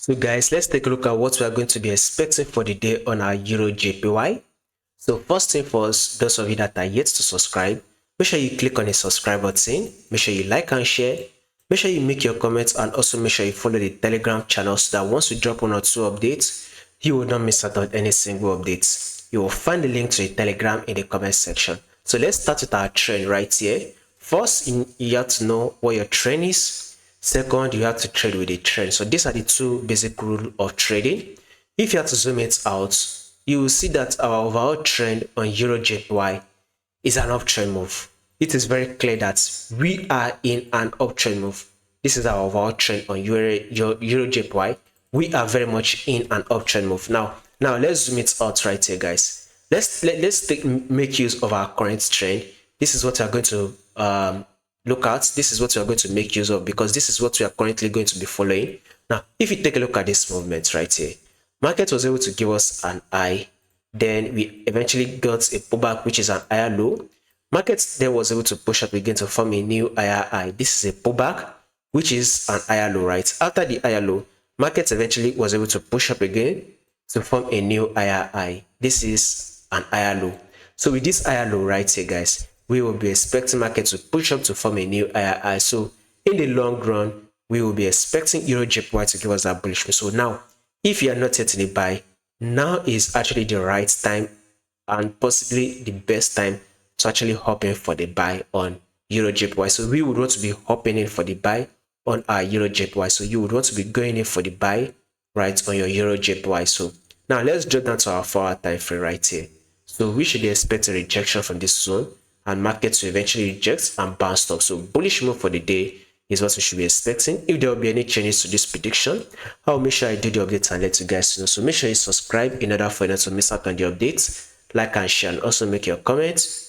So guys, let's take a look at what we are going to be expecting for the day on our EURJPY. So first thing first, those of you that are yet to subscribe, make sure you click on the subscribe button, make sure you like and share, make sure you make your comments, and also make sure you follow the Telegram channel so that once we drop 1 or 2 updates, you will not miss out on any single updates. You will find the link to the Telegram in the comment section. So let's start with our trend right here. First, you have to know what your trend is. Second, you have to trade with a trend. So these are the two basic rules of trading. If you have to zoom it out, you will see that our overall trend on EURJPY is an uptrend move. It is very clear that we are in an uptrend move. This is our overall trend on EURJPY. We are very much in an uptrend move. Now let's zoom it out right here, guys. Let's make use of our current trend. This is what we are going to look at. This is what we are going to make use of because this is what we are currently going to be following. Now, if you take a look at this movement right here, market was able to give us an high, then we eventually got a pullback, which is an higher low. Market then was able to push up again to form a new higher high. This is a pullback, which is an higher low, right? After the higher low, market eventually was able to push up again to form a new higher high. This is an higher low. So with this higher low right here, guys, we will be expecting market to push up to form a new higher high. So in the long run, we will be expecting EURJPY to give us that bullish move. So now, if you are not yet in the buy, now is actually the right time and possibly the best time to actually hop in for the buy on EURJPY. So we would want to be hopping in for the buy on our EURJPY. So you would want to be going in for the buy right on your EURJPY. So now let's drop down to our 4-hour time frame right here. So we should expect a rejection from this zone and market to eventually reject and bounce up. So bullish move for the day is what we should be expecting. If there will be any changes to this prediction, I'll make sure I do the updates and let you guys know. So make sure you subscribe in order for you not to miss out on the updates, like and share, and also make your comments.